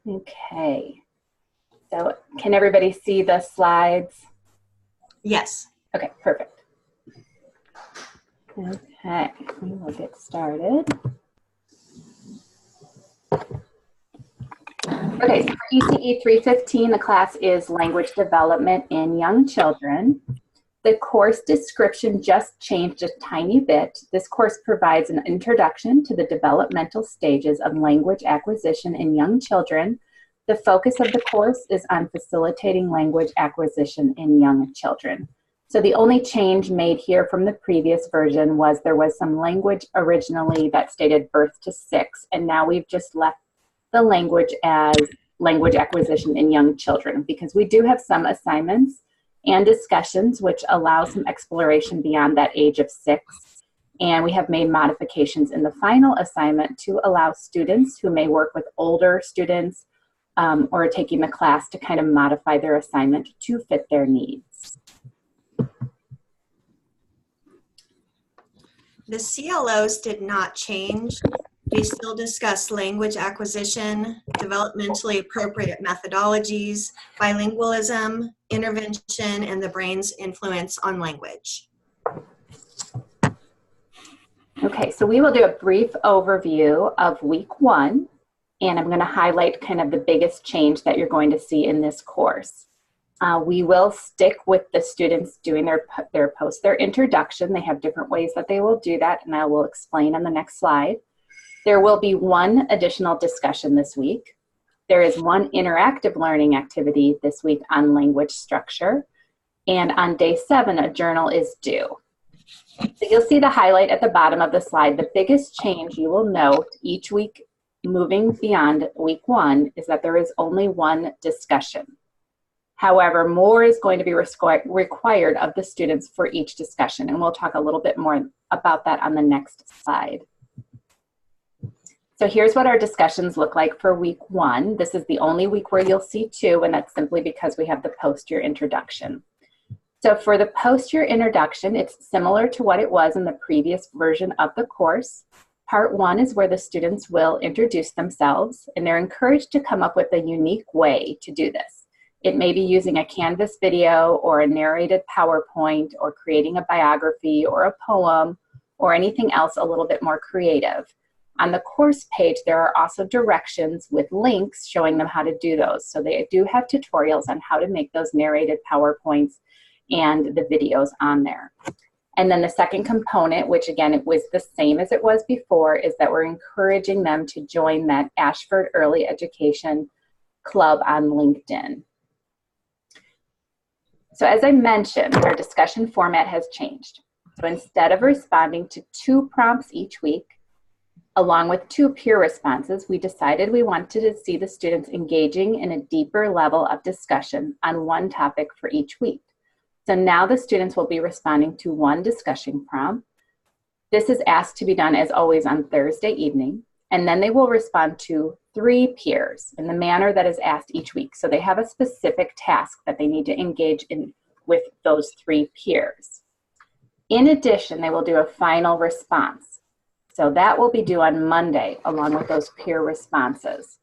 Okay, so can everybody see the slides? Yes. Okay, perfect. Okay, we will get started. Okay, so for ECE 315, the class is Language Development in Young Children. The course description just changed a tiny bit. This course provides an introduction to the developmental stages of language acquisition in young children. The focus of the course is on facilitating language acquisition in young children. So the only change made here from the previous version was there was some language originally that stated birth to 6, and now we've just left the language as language acquisition in young children, because we do have some assignments and discussions which allow some exploration beyond that age of 6. And we have made modifications in the final assignment to allow students who may work with older students or are taking the class to kind of modify their assignment to fit their needs. The CLOs did not change. We still discuss language acquisition, developmentally appropriate methodologies, bilingualism, intervention, and the brain's influence on language. Okay, so we will do a brief overview of week 1, and I'm going to highlight kind of the biggest change that you're going to see in this course. We will stick with the students doing their introduction. They have different ways that they will do that, and I will explain on the next slide. There will be one additional discussion this week. There is one interactive learning activity this week on language structure. And on day 7, a journal is due. So you'll see the highlight at the bottom of the slide. The biggest change you will note each week moving beyond week 1 is that there is only one discussion. However, more is going to be required of the students for each discussion, and we'll talk a little bit more about that on the next slide. So here's what our discussions look like for week 1. This is the only week where you'll see 2, and that's simply because we have the post-year introduction. So for the post-year introduction, it's similar to what it was in the previous version of the course. Part 1 is where the students will introduce themselves, and they're encouraged to come up with a unique way to do this. It may be using a Canvas video or a narrated PowerPoint or creating a biography or a poem or anything else a little bit more creative. On the course page, there are also directions with links showing them how to do those. So they do have tutorials on how to make those narrated PowerPoints and the videos on there. And then the second component, which again, it was the same as it was before, is that we're encouraging them to join that Ashford Early Education Club on LinkedIn. So as I mentioned, our discussion format has changed. So instead of responding to 2 prompts each week, along with 2 peer responses, we decided we wanted to see the students engaging in a deeper level of discussion on one topic for each week. So now the students will be responding to 1 discussion prompt. This is asked to be done as always on Thursday evening, and then they will respond to 3 peers in the manner that is asked each week. So they have a specific task that they need to engage in with those 3 peers. In addition, they will do a final response. So that will be due on Monday along with those peer responses.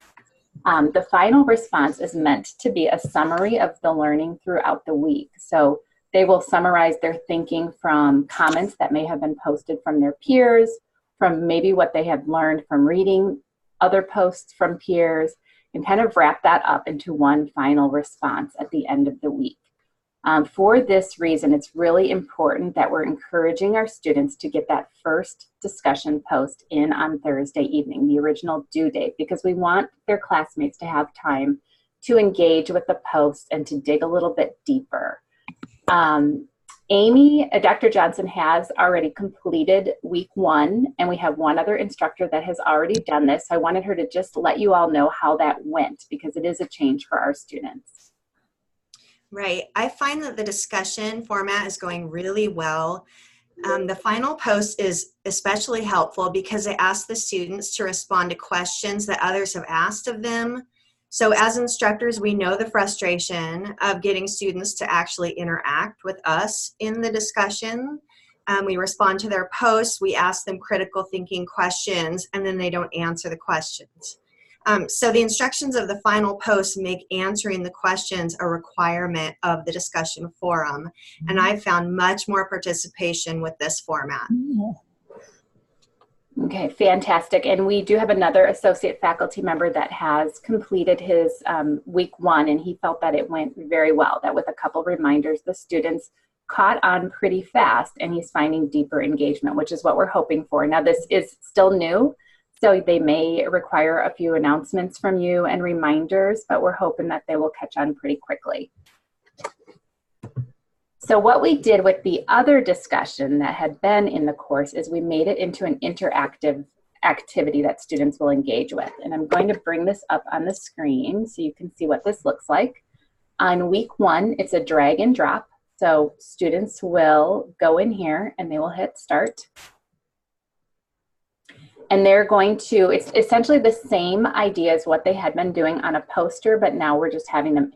The final response is meant to be a summary of the learning throughout the week. So they will summarize their thinking from comments that may have been posted from their peers, from maybe what they have learned from reading other posts from peers, and kind of wrap that up into one final response at the end of the week. For this reason, it's really important that we're encouraging our students to get that first discussion post in on Thursday evening, the original due date, because we want their classmates to have time to engage with the post and to dig a little bit deeper. Dr. Johnson has already completed week 1, and we have one other instructor that has already done this. So I wanted her to just let you all know how that went, because it is a change for our students. Right. I find that the discussion format is going really well. The final post is especially helpful because it asks the students to respond to questions that others have asked of them. So as instructors, we know the frustration of getting students to actually interact with us in the discussion. We respond to their posts, we ask them critical thinking questions, and then they don't answer the questions. So the instructions of the final post make answering the questions a requirement of the discussion forum. And I found much more participation with this format. Okay, fantastic. And we do have another associate faculty member that has completed his week 1, and he felt that it went very well, that with a couple reminders, the students caught on pretty fast, and he's finding deeper engagement, which is what we're hoping for. Now, this is still new, so they may require a few announcements from you and reminders, but we're hoping that they will catch on pretty quickly. So what we did with the other discussion that had been in the course is we made it into an interactive activity that students will engage with. And I'm going to bring this up on the screen so you can see what this looks like. On week 1, it's a drag and drop. So students will go in here and they will hit start. And they're going to, it's essentially the same idea as what they had been doing on a poster, but now we're just having them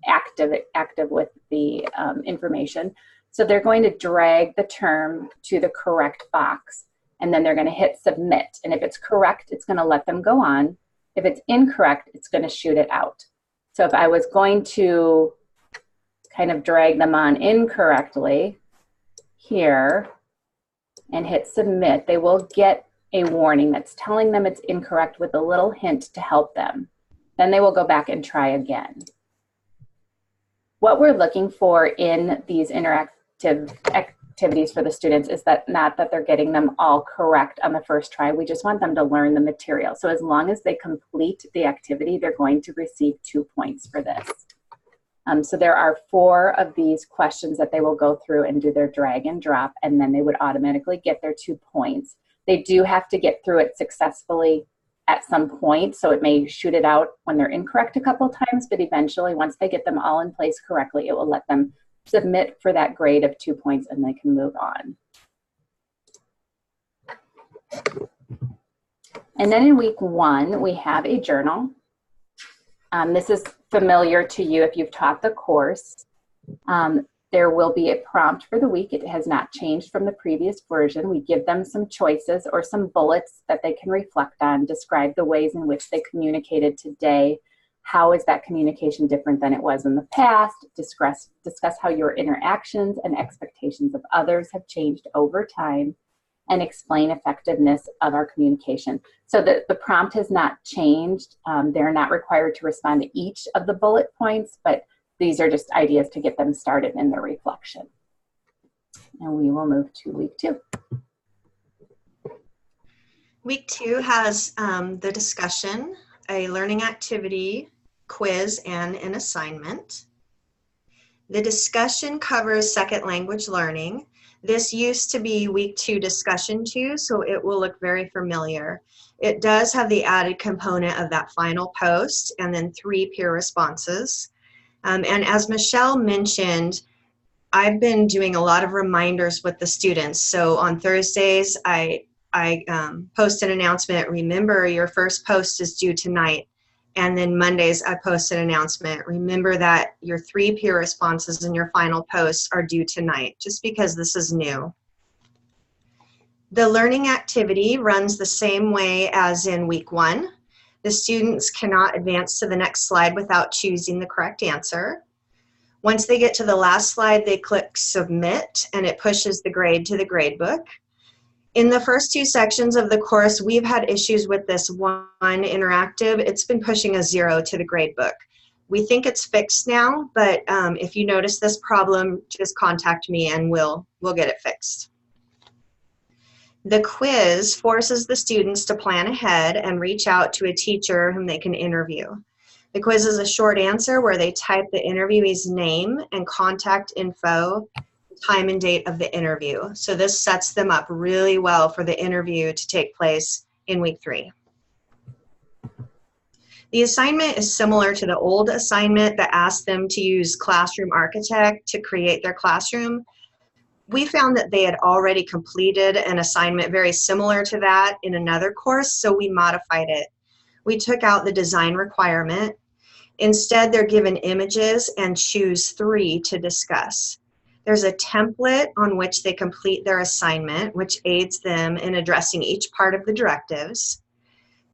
active with the information. So they're going to drag the term to the correct box, and then they're going to hit submit. And if it's correct, it's going to let them go on. If it's incorrect, it's going to shoot it out. So if I was going to kind of drag them on incorrectly here and hit submit, they will get a warning that's telling them it's incorrect with a little hint to help them. Then they will go back and try again. What we're looking for in these interactive activities for the students is that not that they're getting them all correct on the first try. We just want them to learn the material. So as long as they complete the activity, they're going to receive 2 points for this. So there are 4 of these questions that they will go through and do their drag and drop, and then they would automatically get their 2 points. They do have to get through it successfully at some point, so it may shoot it out when they're incorrect a couple of times, but eventually once they get them all in place correctly, it will let them submit for that grade of 2 points and they can move on. And then in week 1, we have a journal. This is familiar to you if you've taught the course. There will be a prompt for the week. It has not changed from the previous version. We give them some choices or some bullets that they can reflect on, describe the ways in which they communicated today. How is that communication different than it was in the past? Discuss how your interactions and expectations of others have changed over time, and explain effectiveness of our communication. So the prompt has not changed. They're not required to respond to each of the bullet points, but these are just ideas to get them started in their reflection. And we will move to week 2. Week 2 has the discussion, a learning activity, quiz, and an assignment. The discussion covers second language learning. This used to be week 2 discussion 2, so it will look very familiar. It does have the added component of that final post and then 3 peer responses. And as Michelle mentioned, I've been doing a lot of reminders with the students. So on Thursdays, I post an announcement, remember your first post is due tonight. And then Mondays, I post an announcement, remember that your 3 peer responses and your final posts are due tonight, just because this is new. The learning activity runs the same way as in week 1. The students cannot advance to the next slide without choosing the correct answer. Once they get to the last slide, they click submit, and it pushes the grade to the gradebook. In the first 2 sections of the course, we've had issues with this one interactive. It's been pushing a 0 to the gradebook. We think it's fixed now, but if you notice this problem, just contact me and we'll get it fixed. The quiz forces the students to plan ahead and reach out to a teacher whom they can interview. The quiz is a short answer where they type the interviewee's name and contact info, time and date of the interview. So this sets them up really well for the interview to take place in week 3. The assignment is similar to the old assignment that asked them to use Classroom Architect to create their classroom. We found that they had already completed an assignment very similar to that in another course, so we modified it. We took out the design requirement. Instead, they're given images and choose 3 to discuss. There's a template on which they complete their assignment, which aids them in addressing each part of the directives.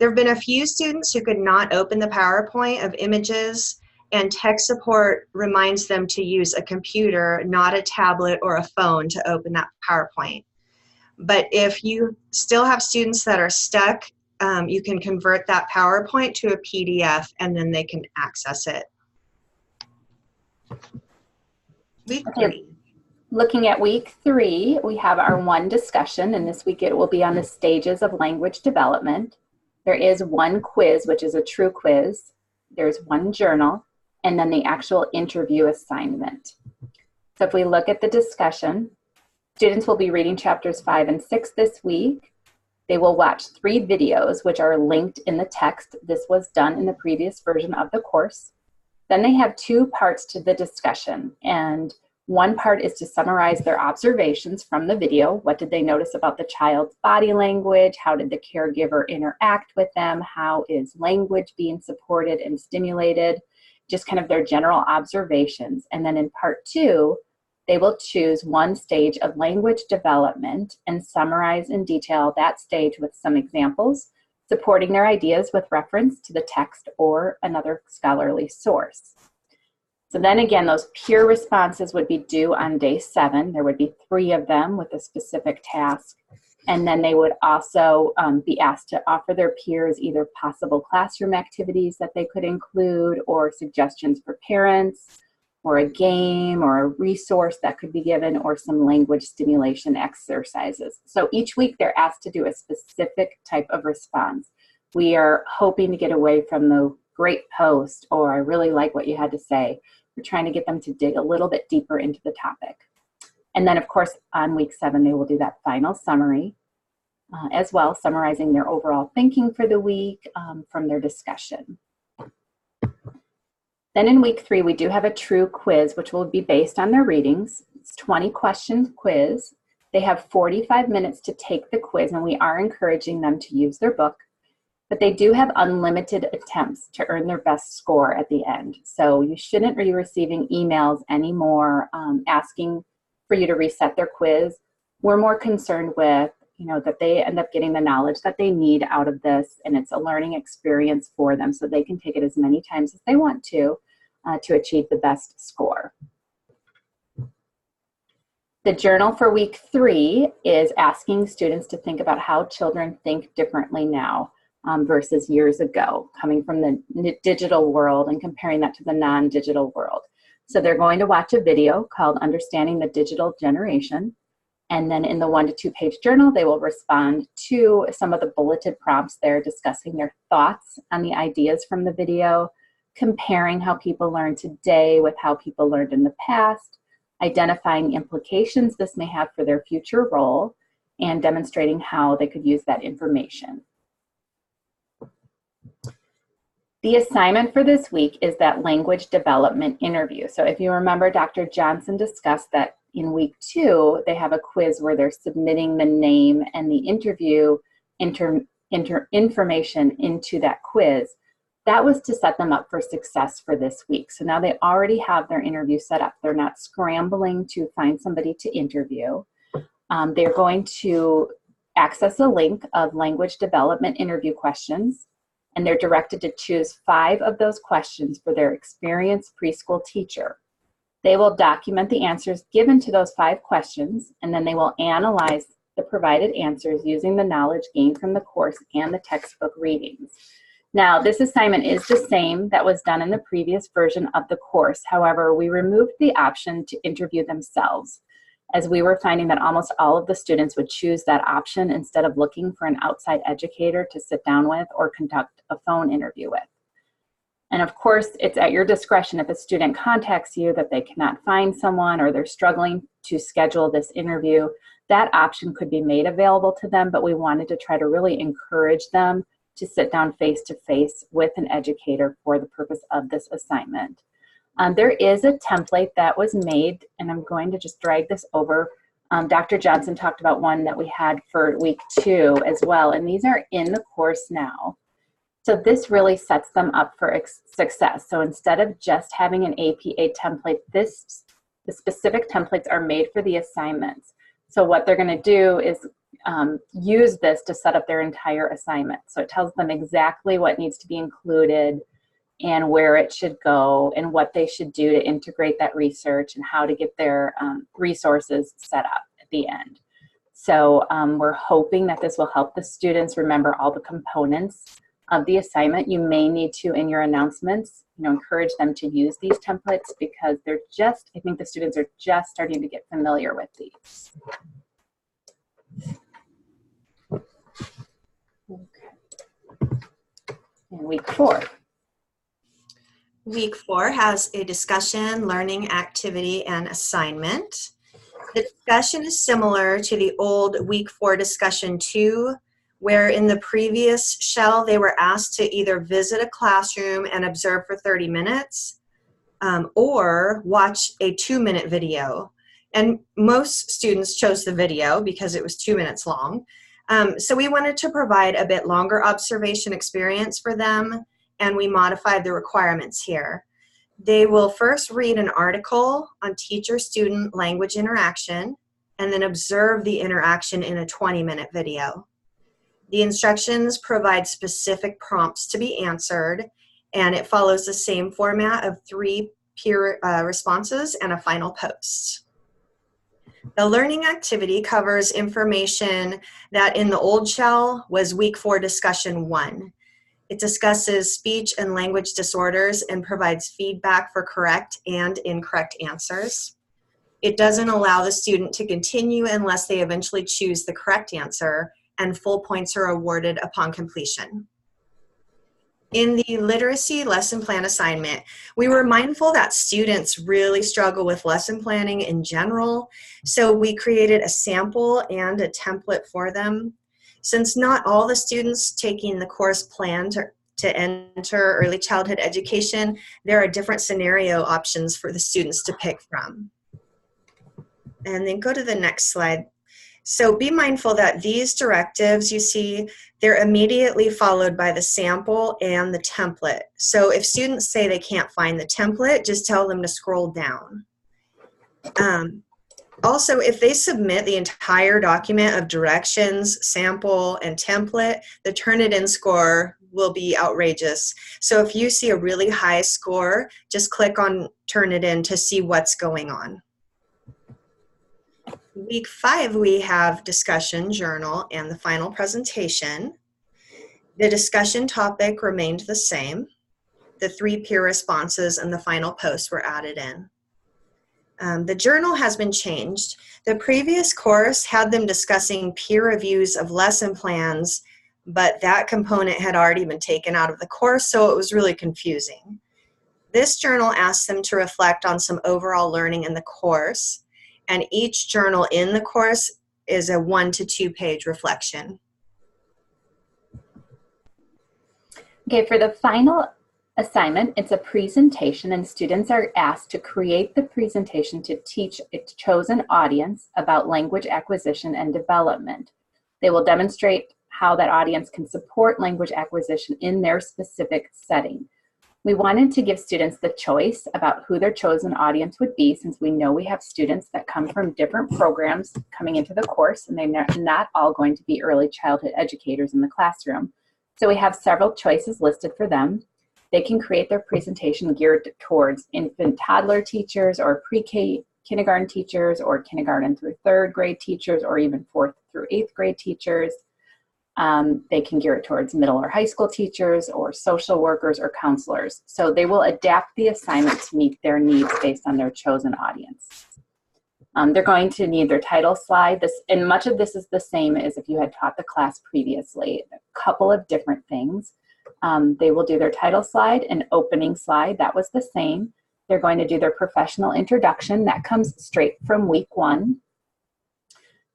There have been a few students who could not open the PowerPoint of images, and tech support reminds them to use a computer, not a tablet or a phone, to open that PowerPoint. But if you still have students that are stuck, you can convert that PowerPoint to a PDF and then they can access it. Week 3. Looking at week 3, we have our one discussion, and this week it will be on the stages of language development. There is one quiz, which is a true quiz. There's one journal, and then the actual interview assignment. So if we look at the discussion, students will be reading chapters 5 and 6 this week. They will watch 3 videos, which are linked in the text. This was done in the previous version of the course. Then they have 2 parts to the discussion, and one part is to summarize their observations from the video. What did they notice about the child's body language? How did the caregiver interact with them? How is language being supported and stimulated? Just kind of their general observations. And then in part 2, they will choose one stage of language development and summarize in detail that stage with some examples, supporting their ideas with reference to the text or another scholarly source. So then again, those peer responses would be due on day 7. There would be 3 of them with a specific task. And then they would also be asked to offer their peers either possible classroom activities that they could include, or suggestions for parents, or a game or a resource that could be given, or some language stimulation exercises. So each week they're asked to do a specific type of response. We are hoping to get away from the great post, or I really like what you had to say. We're trying to get them to dig a little bit deeper into the topic. And then of course on week 7 they will do that final summary as well, summarizing their overall thinking for the week from their discussion. Then in week 3 we do have a true quiz, which will be based on their readings. It's 20 question quiz. They have 45 minutes to take the quiz, and we are encouraging them to use their book. But they do have unlimited attempts to earn their best score at the end. So you shouldn't be receiving emails anymore asking for you to reset their quiz. We're more concerned with, that they end up getting the knowledge that they need out of this, and it's a learning experience for them, so they can take it as many times as they want to achieve the best score. The journal for week 3 is asking students to think about how children think differently now. Versus years ago, coming from the digital world and comparing that to the non-digital world. So they're going to watch a video called Understanding the Digital Generation. And then in the 1 to 2 page journal, they will respond to some of the bulleted prompts there, discussing their thoughts on the ideas from the video, comparing how people learn today with how people learned in the past, identifying implications this may have for their future role, and demonstrating how they could use that information. The assignment for this week is that language development interview. So if you remember, Dr. Johnson discussed that in week 2, they have a quiz where they're submitting the name and the interview information into that quiz. That was to set them up for success for this week. So now they already have their interview set up. They're not scrambling to find somebody to interview. They're going to access a link of language development interview questions, and they're directed to choose 5 of those questions for their experienced preschool teacher. They will document the answers given to those 5 questions, and then they will analyze the provided answers using the knowledge gained from the course and the textbook readings. Now, this assignment is the same that was done in the previous version of the course. However, we removed the option to interview themselves, as we were finding that almost all of the students would choose that option instead of looking for an outside educator to sit down with or conduct a phone interview with. And of course, it's at your discretion if a student contacts you that they cannot find someone or they're struggling to schedule this interview, that option could be made available to them, but we wanted to try to really encourage them to sit down face-to-face with an educator for the purpose of this assignment. There is a template that was made, and I'm going to just drag this over. Dr. Johnson talked about one that we had for week 2 as well, and these are in the course now. So this really sets them up for success. So instead of just having an APA template, the specific templates are made for the assignments. So what they're going to do is use this to set up their entire assignment. So it tells them exactly what needs to be included and where it should go and what they should do to integrate that research and how to get their resources set up at the end. So we're hoping that this will help the students remember all the components of the assignment. You may need to, in your announcements, encourage them to use these templates because I think the students are just starting to get familiar with these. Okay. And week 4. Week 4 has a discussion, learning, activity, and assignment. The discussion is similar to the old week 4 discussion 2, where in the previous shell they were asked to either visit a classroom and observe for 30 minutes or watch a 2-minute video. And most students chose the video because it was 2 minutes long. So we wanted to provide a bit longer observation experience for them, and we modified the requirements here. They will first read an article on teacher-student language interaction and then observe the interaction in a 20-minute video. The instructions provide specific prompts to be answered, and it follows the same format of 3 peer responses and a final post. The learning activity covers information that in the old shell was week 4 discussion 1. It discusses speech and language disorders and provides feedback for correct and incorrect answers. It doesn't allow the student to continue unless they eventually choose the correct answer, and full points are awarded upon completion. In the literacy lesson plan assignment, we were mindful that students really struggle with lesson planning in general, so we created a sample and a template for them. Since not all the students taking the course plan to enter early childhood education, there are different scenario options for the students to pick from. And then go to the next slide. So be mindful that these directives you see, they're immediately followed by the sample and the template. So if students say they can't find the template, just tell them to scroll down. Also, if they submit the entire document of directions, sample, and template, the Turnitin score will be outrageous. So if you see a really high score, just click on Turnitin to see what's going on. Week 5, we have discussion, journal, and the final presentation. The discussion topic remained the same. The 3 peer responses and the final post were added in. The journal has been changed. The previous course had them discussing peer reviews of lesson plans, but that component had already been taken out of the course, so it was really confusing. This journal asks them to reflect on some overall learning in the course, and each journal in the course is a 1 to 2 page reflection. Okay, for the final assignment, it's a presentation, and students are asked to create the presentation to teach a chosen audience about language acquisition and development. They will demonstrate how that audience can support language acquisition in their specific setting. We wanted to give students the choice about who their chosen audience would be, since we know we have students that come from different programs coming into the course, and they're not all going to be early childhood educators in the classroom. So we have several choices listed for them. They can create their presentation geared towards infant toddler teachers or pre-K kindergarten teachers or kindergarten through 3rd grade teachers or even 4th through 8th grade teachers. They can gear it towards middle or high school teachers or social workers or counselors. So they will adapt the assignment to meet their needs based on their chosen audience. They're going to need their title slide. And much of this is the same as if you had taught the class previously. A couple of different things. They will do their title slide and opening slide. That was the same. They're going to do their professional introduction. That comes straight from week 1.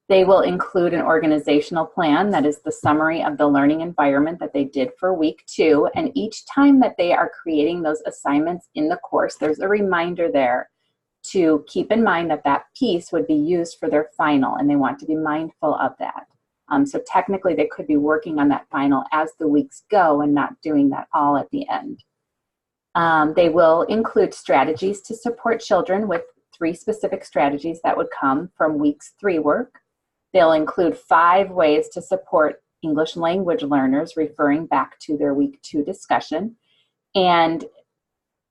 They will include an organizational plan. That is the summary of the learning environment that they did for week 2. And each time that they are creating those assignments in the course, there's a reminder there to keep in mind that that piece would be used for their final, and they want to be mindful of that. So technically they could be working on that final as the weeks go and not doing that all at the end. They will include strategies to support children with 3 specific strategies that would come from week's 3 work. They'll include 5 ways to support English language learners, referring back to their week 2 discussion. And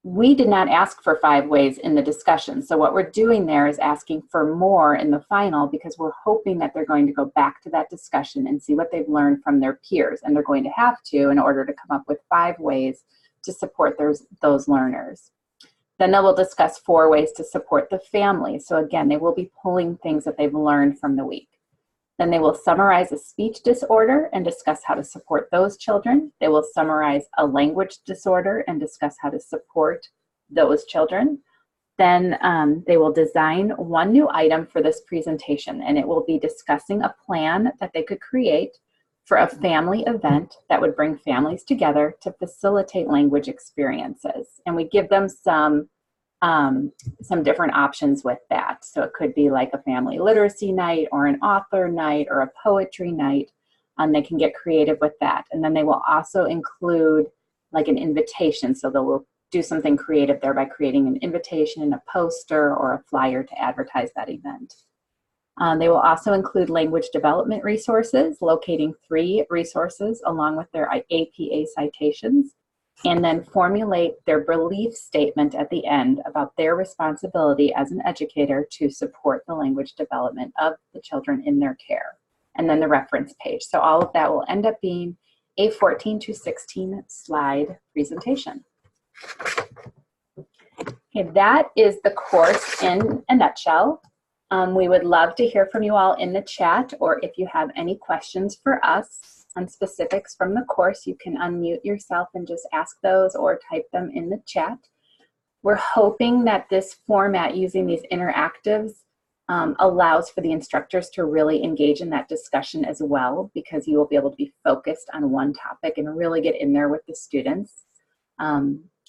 we did not ask for 5 ways in the discussion. So what we're doing there is asking for more in the final, because we're hoping that they're going to go back to that discussion and see what they've learned from their peers. And they're going to have to in order to come up with 5 ways to support those learners. Then they will discuss 4 ways to support the family. So again, they will be pulling things that they've learned from the week. Then they will summarize a speech disorder and discuss how to support those children. They will summarize a language disorder and discuss how to support those children. Then they will design 1 new item for this presentation, and it will be discussing a plan that they could create for a family event that would bring families together to facilitate language experiences. And we give them some different options with that. So it could be like a family literacy night or an author night or a poetry night. They can get creative with that. And then they will also include like an invitation. So they will do something creative there by creating an invitation, a poster, or a flyer to advertise that event. They will also include language development resources, locating 3 resources along with their APA citations, and then formulate their belief statement at the end about their responsibility as an educator to support the language development of the children in their care, and then the reference page. So all of that will end up being a 14 to 16 slide presentation. Okay, that is the course in a nutshell. We would love to hear from you all in the chat, or if you have any questions for us on specifics from the course, you can unmute yourself and just ask those or type them in the chat. We're hoping that this format using these interactives allows for the instructors to really engage in that discussion as well, because you will be able to be focused on one topic and really get in there with the students.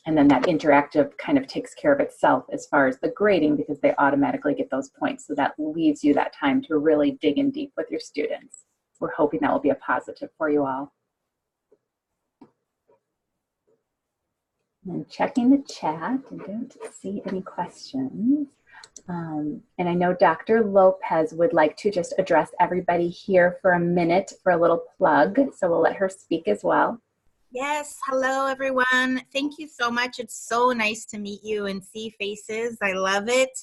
And then that interactive kind of takes care of itself as far as the grading, because they automatically get those points. So that leaves you that time to really dig in deep with your students. We're hoping that will be a positive for you all. And checking the chat, I don't see any questions. And I know Dr. Lopez would like to just address everybody here for a minute for a little plug. So we'll let her speak as well. Yes, hello everyone. Thank you so much. It's so nice to meet you and see faces. I love it.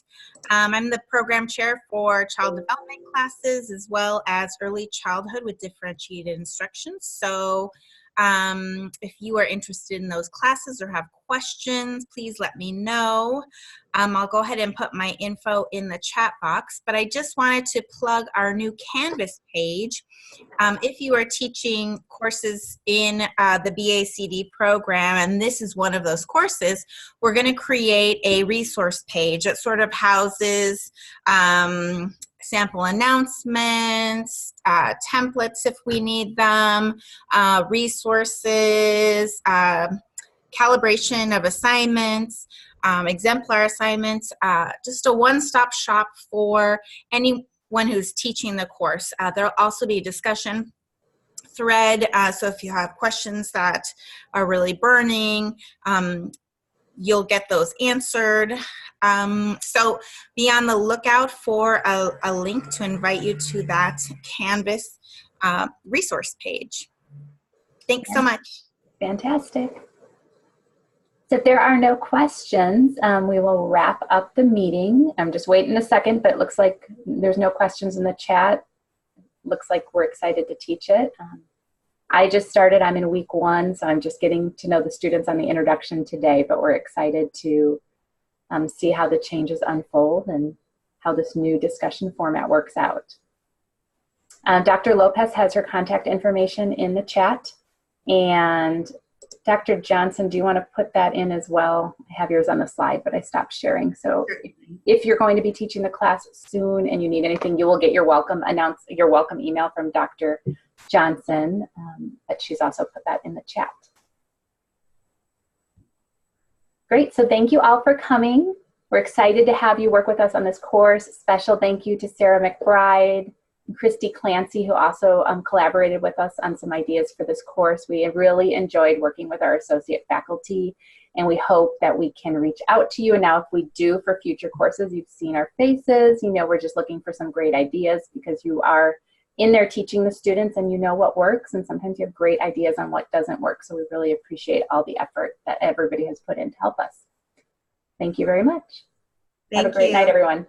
I'm the program chair for child development classes as well as early childhood with differentiated instructions. So if you are interested in those classes or have questions, please let me know. I'll go ahead and put my info in the chat box, but I just wanted to plug our new Canvas page. If you are teaching courses in the BACD program, and this is one of those courses, we're going to create a resource page that sort of houses sample announcements, templates if we need them, resources, calibration of assignments, exemplar assignments, just a one-stop shop for anyone who's teaching the course. There'll also be a discussion thread, so if you have questions that are really burning, you'll get those answered. So be on the lookout for a link to invite you to that Canvas resource page. Thanks so much. Fantastic. So if there are no questions, we will wrap up the meeting. I'm just waiting a second, but it looks like there's no questions in the chat. Looks like we're excited to teach it. I just started, I'm in week 1, so I'm just getting to know the students on the introduction today, but we're excited to see how the changes unfold and how this new discussion format works out. Dr. Lopez has her contact information in the chat, and Dr. Johnson, do you want to put that in as well? I have yours on the slide, but I stopped sharing. So if you're going to be teaching the class soon and you need anything, you will get your welcome email from Dr. Johnson, but she's also put that in the chat. Great, so thank you all for coming. We're excited to have you work with us on this course. Special thank you to Sarah McBride, Christy Clancy, who also collaborated with us on some ideas for this course. We have really enjoyed working with our associate faculty, and we hope that we can reach out to you. And now if we do for future courses, you've seen our faces, you know we're just looking for some great ideas because you are in there teaching the students and you know what works, and sometimes you have great ideas on what doesn't work. So we really appreciate all the effort that everybody has put in to help us. Thank you very much. Have a great night, everyone.